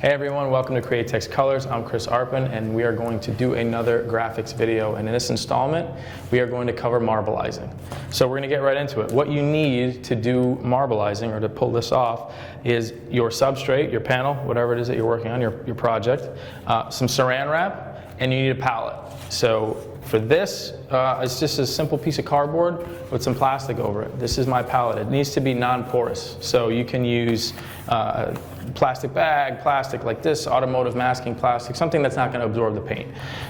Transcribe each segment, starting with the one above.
Hey everyone, welcome to Create Text Colors. I'm Chris Arpin, and we are going to do another graphics video. And in this installment, we are going to cover marbleizing. So we're going to get right into it. What you need to do marbleizing, or to pull this off, is your substrate, your panel, whatever it is that you're working on, your project, some saran wrap, and you need a palette. So for this, it's just a simple piece of cardboard with some plastic over it. This is my palette. It needs to be non-porous. So you can use plastic bag, plastic like this, automotive masking plastic, something that's not going to absorb the paint.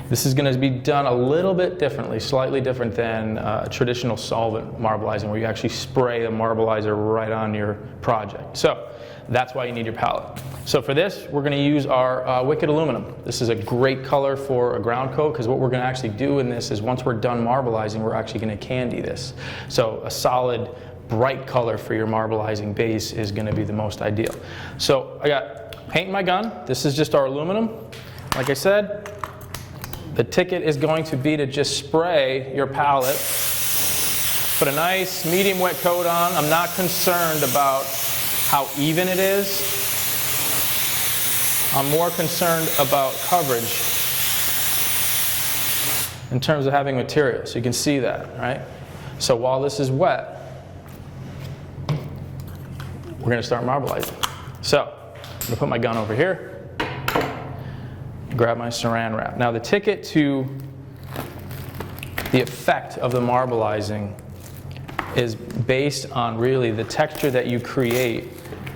This is going to be done a little bit differently, slightly different than traditional solvent marbleizing, where you actually spray the marbleizer right on your project. So that's why you need your palette. So for this, we're going to use our Wicked Aluminum. This is a great color for a ground coat, because what we're going to actually do in this is, once we're done marbleizing, we're actually going to candy this. So a solid, bright color for your marbleizing base is going to be the most ideal. So I got paint in my gun. This is just our aluminum. Like I said, the ticket is going to be to just spray your palette. Put a nice medium wet coat on. I'm not concerned about how even it is. I'm more concerned about coverage in terms of having material. So you can see that, right? So while this is wet, we're going to start marbleizing. So I'm going to put my gun over here, grab my saran wrap. Now the ticket to the effect of the marbleizing is based on really the texture that you create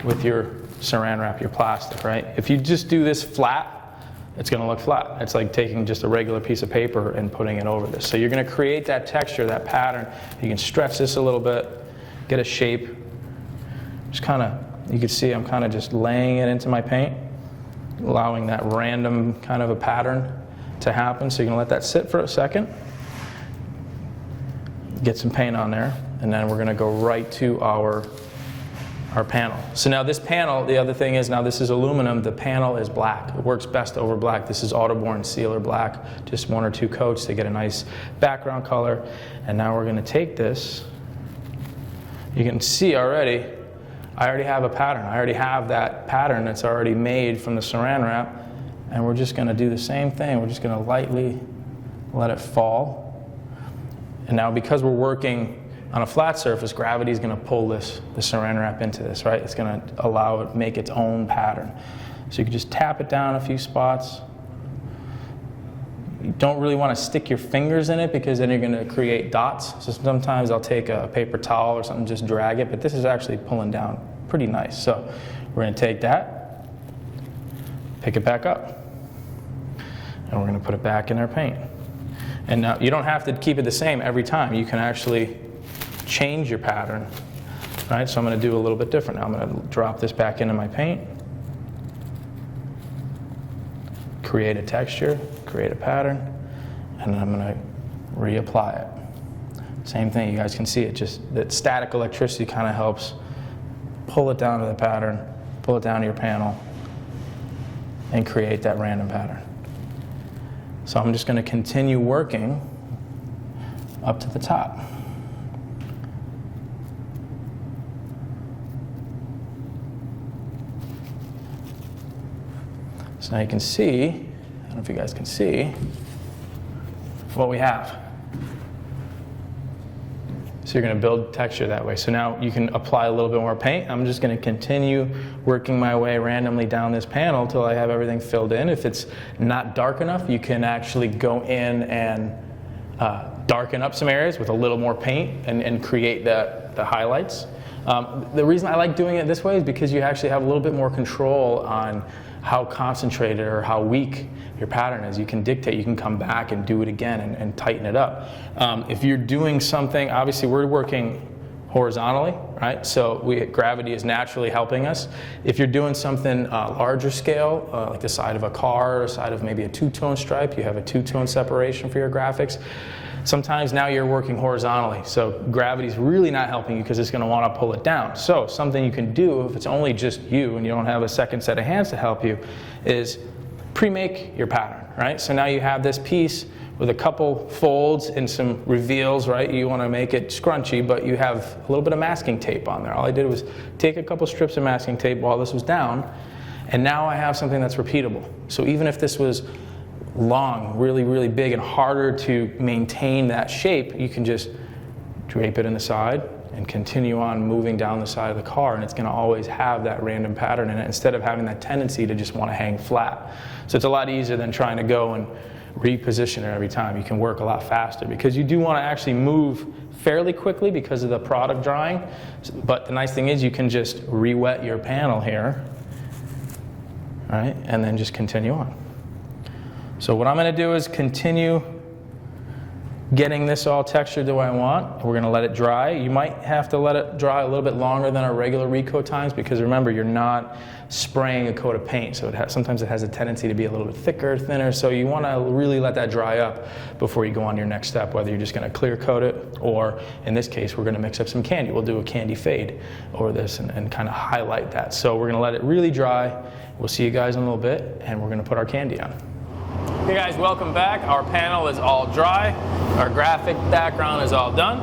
with your saran wrap, your plastic, right? If you just do this flat, it's going to look flat. It's like taking just a regular piece of paper and putting it over this. So you're going to create that texture, that pattern. You can stretch this a little bit, get a shape. Just kind of, you can see I'm kind of just laying it into my paint, allowing that random kind of a pattern to happen. So you're going to let that sit for a second, get some paint on there, and then we're going to go right to our panel. So now this panel, the other thing is, now this is aluminum, the panel is black. It works best over black. This is Autoborn Sealer Black, just 1 or 2 coats to get a nice background color. And now we're going to take this. You can see already, I already have a pattern. I already have that pattern that's already made from the saran wrap, and we're just going to do the same thing. We're just going to lightly let it fall. And now, because we're working on a flat surface, gravity is going to pull the saran wrap into this, right? It's going to allow it to make its own pattern. So you can just tap it down a few spots. You don't really want to stick your fingers in it, because then you're going to create dots. So sometimes I'll take a paper towel or something, just drag it, but this is actually pulling down pretty nice. So we're going to take that, pick it back up, and we're going to put it back in our paint. And now you don't have to keep it the same every time. You can actually change your pattern, right? So I'm going to do a little bit different now. I'm going to drop this back into my paint, create a texture, create a pattern, and then I'm going to reapply it. Same thing, you guys can see it, just that static electricity kind of helps pull it down to the pattern, pull it down to your panel, and create that random pattern. So I'm just going to continue working up to the top. So now you can see, I don't know if you guys can see, what we have. So you're going to build texture that way. So now you can apply a little bit more paint. I'm just going to continue working my way randomly down this panel till I have everything filled in. If it's not dark enough, you can actually go in and darken up some areas with a little more paint and create the highlights. The reason I like doing it this way is because you actually have a little bit more control on how concentrated or how weak your pattern is. You can dictate, you can come back and do it again and tighten it up. If you're doing something, obviously we're working horizontally, right? So gravity is naturally helping us. If you're doing something larger scale, like the side of a car or side of maybe a two-tone stripe, you have a two-tone separation for your graphics. Sometimes now you're working horizontally, so gravity's really not helping you, because it's going to want to pull it down. So something you can do, if it's only just you and you don't have a second set of hands to help you, is pre-make your pattern, right? So now you have this piece with a couple folds and some reveals, right? You want to make it scrunchy, but you have a little bit of masking tape on there. All I did was take a couple strips of masking tape while this was down And now I have something that's repeatable. So even if this was long, really, really big and harder to maintain that shape, you can just drape it in the side and continue on moving down the side of the car, and it's going to always have that random pattern in it instead of having that tendency to just want to hang flat. So it's a lot easier than trying to go and reposition it every time. You can work a lot faster because you do want to actually move fairly quickly because of the product drying. But the nice thing is you can just re-wet your panel here, right, and then just continue on. So what I'm going to do is continue getting this all textured the way I want. We're going to let it dry. You might have to let it dry a little bit longer than our regular recoat times because remember, you're not spraying a coat of paint, so sometimes it has a tendency to be a little bit thicker, thinner, so you want to really let that dry up before you go on to your next step, whether you're just going to clear coat it or, in this case, we're going to mix up some candy. We'll do a candy fade over this and kind of highlight that. So we're going to let it really dry. We'll see you guys in a little bit, and we're going to put our candy on. Hey guys, welcome back. Our panel is all dry. Our graphic background is all done.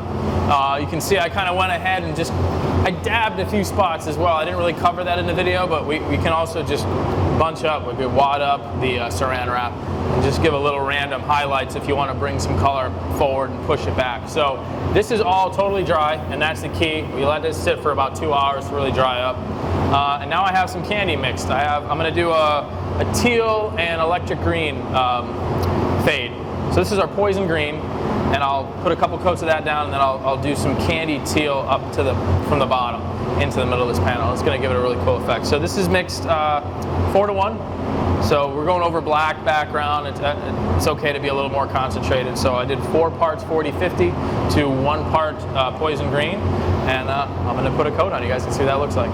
You can see I kind of went ahead and I dabbed a few spots as well. I didn't really cover that in the video, but we can also just bunch up. We could wad up the saran wrap and just give a little random highlights if you want to bring some color forward and push it back. So this is all totally dry, and that's the key. We let this sit for about 2 hours to really dry up. And now I have some candy mixed. I'm going to do a teal and electric green fade. So this is our poison green, and I'll put a couple coats of that down, and then I'll do some candy teal up to from the bottom into the middle of this panel. It's going to give it a really cool effect. So this is mixed 4-to-1. So we're going over black background. It's okay to be a little more concentrated. So I did 4 parts 40-50 to 1 part poison green, and I'm going to put a coat on. You guys can see what that looks like.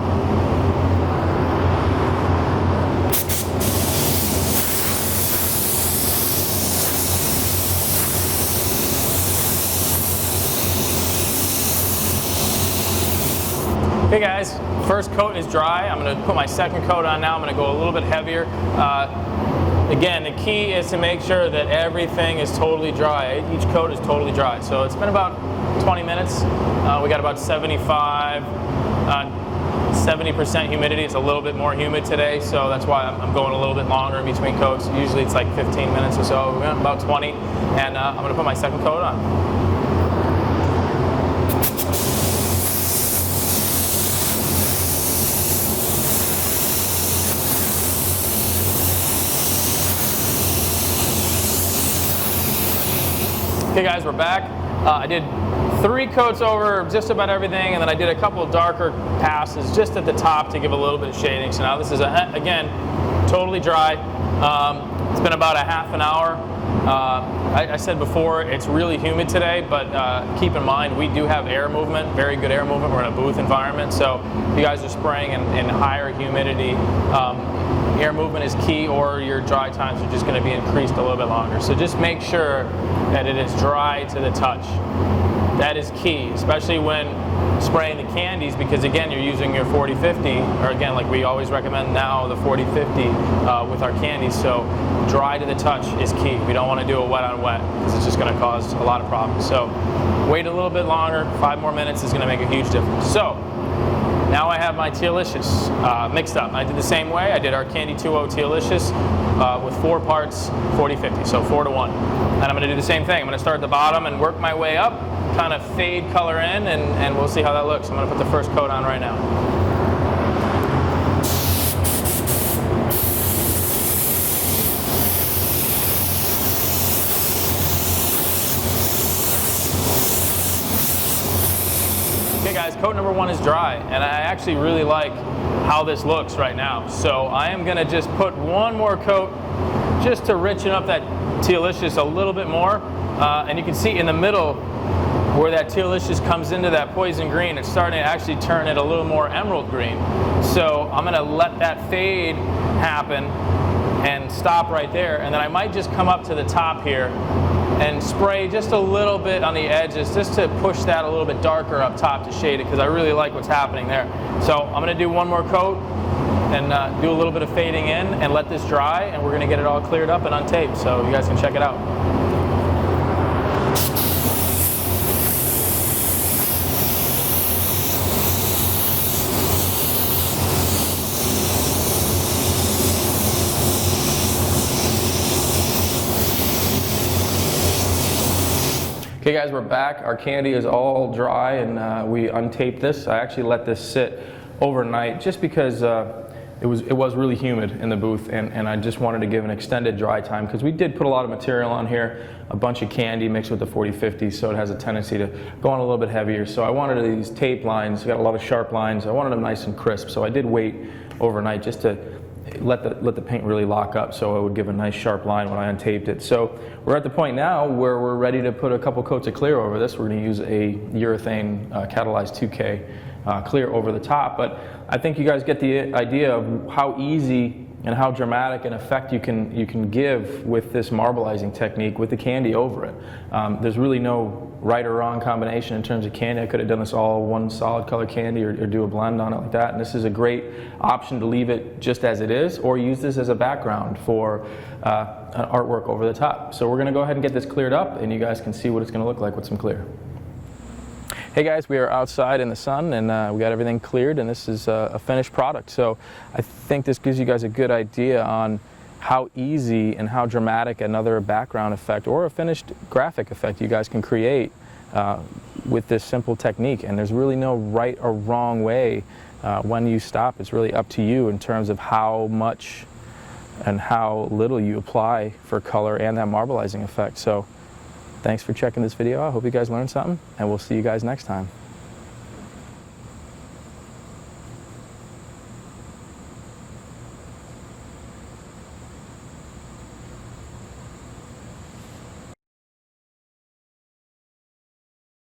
Hey guys, first coat is dry. I'm going to put my second coat on now. I'm going to go a little bit heavier. Again, the key is to make sure that everything is totally dry. Each coat is totally dry. So it's been about 20 minutes. We got about 70% humidity. It's a little bit more humid today, so that's why I'm going a little bit longer in between coats. Usually it's like 15 minutes or so. We went about 20, and I'm going to put my second coat on. Okay guys, we're back. I did 3 coats over just about everything, and then I did a couple of darker passes just at the top to give a little bit of shading. So now this is, again, totally dry. It's been about a half an hour. I said before, it's really humid today, but keep in mind, we do have air movement, very good air movement. We're in a booth environment, so if you guys are spraying in higher humidity, air movement is key, or your dry times are just going to be increased a little bit longer. So just make sure that it is dry to the touch. That is key, especially when spraying the candies, because again, you're using your 40-50, or again, like we always recommend now, the 40-50 with our candies. So dry to the touch is key. We don't want to do a wet on wet because it's just going to cause a lot of problems. So wait a little bit longer, 5 more minutes is going to make a huge difference. So now I have my Tealicious mixed up. I did the same way. I did our Candy 2.0 Tealicious with 4 parts 40-50, so 4-to-1. And I'm going to do the same thing. I'm going to start at the bottom and work my way up, kind of fade color in, and we'll see how that looks. I'm going to put the first coat on right now. Okay guys, coat number 1 is dry, and I actually really like how this looks right now. So I am going to just put 1 more coat just to richen up that Tealicious a little bit more. And you can see in the middle where that Tealicious comes into that poison green, it's starting to actually turn it a little more emerald green. So I'm going to let that fade happen and stop right there. And then I might just come up to the top here and spray just a little bit on the edges just to push that a little bit darker up top to shade it, because I really like what's happening there. So I'm going to do 1 more coat and do a little bit of fading in and let this dry, and we're going to get it all cleared up and untaped so you guys can check it out. Okay guys, we're back. Our candy is all dry and we untaped this. I actually let this sit overnight just because it was really humid in the booth, and I just wanted to give an extended dry time because we did put a lot of material on here, a bunch of candy mixed with the 40/50, so it has a tendency to go on a little bit heavier. So I wanted these tape lines, got a lot of sharp lines, I wanted them nice and crisp, so I did wait overnight just to let the paint really lock up so it would give a nice sharp line when I untaped it. So we're at the point now where we're ready to put a couple coats of clear over this. We're going to use a urethane catalyzed 2K clear over the top, but I think you guys get the idea of how easy and how dramatic an effect you can give with this marbleizing technique with the candy over it. There's really no right or wrong combination in terms of candy. I could have done this all one solid color candy or do a blend on it like that, and this is a great option to leave it just as it is or use this as a background for an artwork over the top. So we're going to go ahead and get this cleared up and you guys can see what it's going to look like with some clear. Hey guys, we are outside in the sun and we got everything cleared, and this is a finished product. So I think this gives you guys a good idea on how easy and how dramatic another background effect or a finished graphic effect you guys can create with this simple technique. And there's really no right or wrong way when you stop. It's really up to you in terms of how much and how little you apply for color and that marbleizing effect. So thanks for checking this video out. I hope you guys learned something, and we'll see you guys next time.